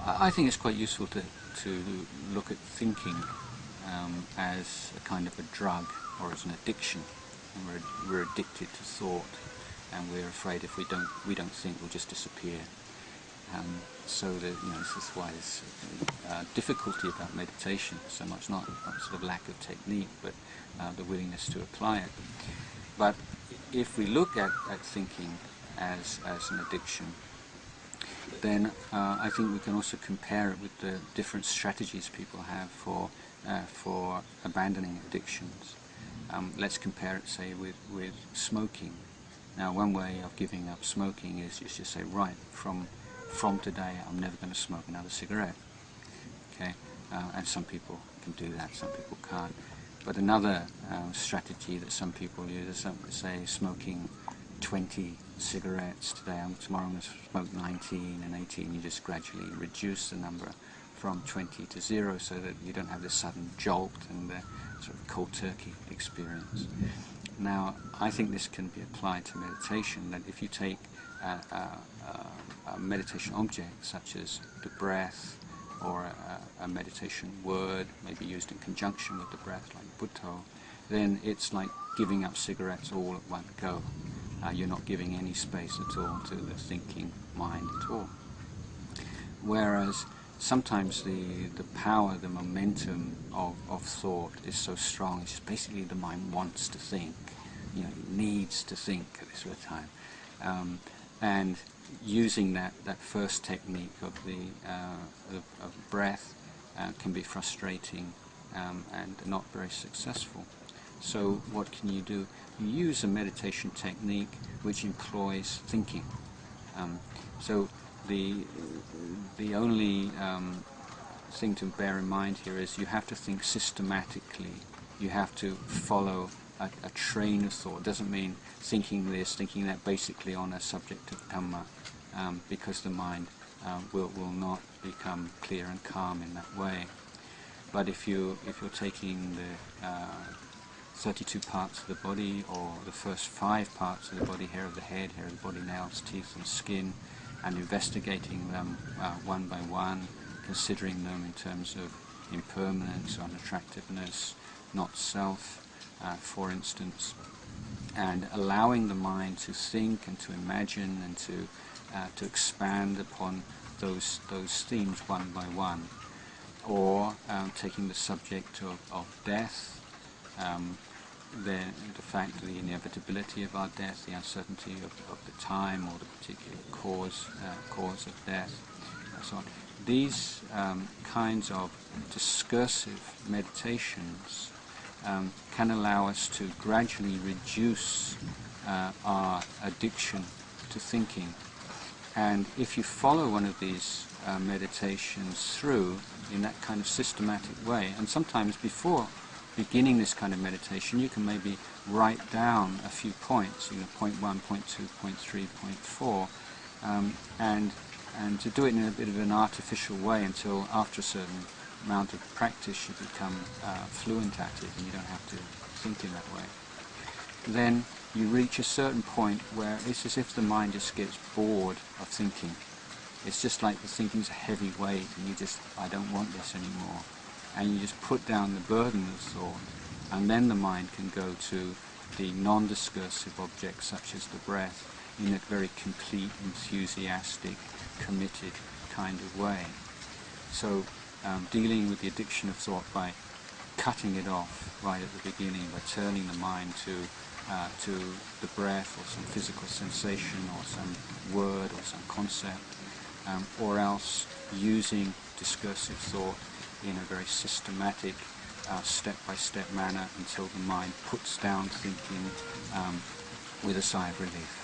I think it's quite useful to look at thinking as a kind of a drug or as an addiction. And we're addicted to thought, and we're afraid if we don't think, we'll just disappear. So that, this is why there's difficulty about meditation so much, not sort of lack of technique, but the willingness to apply it. But if we look at thinking as an addiction, then I think we can also compare it with the different strategies people have for abandoning addictions. Let's compare it, say, with smoking. Now, one way of giving up smoking is just say, right, from today I'm never going to smoke another cigarette. Okay, and some people can do that, some people can't. But another strategy that some people use is, say, smoking 20 cigarettes today, tomorrow I'm going to smoke 19 and 18. You just gradually reduce the number from 20 to 0 so that you don't have this sudden jolt and the sort of cold turkey experience. Now, I think this can be applied to meditation, that if you take a meditation object such as the breath, or a meditation word, maybe used in conjunction with the breath, like Buddha, then it's like giving up cigarettes all at one go. You're not giving any space at all to the thinking mind at all. Whereas sometimes the power, the momentum of thought is so strong, it's just basically the mind wants to think, it needs to think at this sort of time. And using that first technique of the of breath can be frustrating and not very successful. So what can you do? You use a meditation technique which employs thinking. So the only thing to bear in mind here is you have to think systematically. You have to follow a train of thought. It doesn't mean thinking this, thinking that, basically on a subject of Dhamma, because the mind will not become clear and calm in that way. But if you're taking the 32 parts of the body, or the first 5 parts of the body, hair of the head, hair of the body, nails, teeth and skin, and investigating them one by one, considering them in terms of impermanence, unattractiveness, not self, for instance, and allowing the mind to think and to imagine and to expand upon those themes one by one, or taking the subject of death, the fact of the inevitability of our death, the uncertainty of the time or the particular cause of death, and so on. These kinds of discursive meditations can allow us to gradually reduce our addiction to thinking. And if you follow one of these meditations through in that kind of systematic way, and sometimes before beginning this kind of meditation, you can maybe write down a few points, point 1, point 2, point 3, point 4, and to do it in a bit of an artificial way until after a certain amount of practice you become fluent at it and you don't have to think in that way. Then you reach a certain point where it's as if the mind just gets bored of thinking. It's just like the thinking's a heavy weight and you just, I don't want this anymore. And you just put down the burden of thought, and then the mind can go to the non-discursive objects such as the breath in a very complete, enthusiastic, committed kind of way. So dealing with the addiction of thought by cutting it off right at the beginning, by turning the mind to the breath or some physical sensation or some word or some concept, or else using discursive thought in a very systematic, step-by-step manner until the mind puts down thinking with a sigh of relief.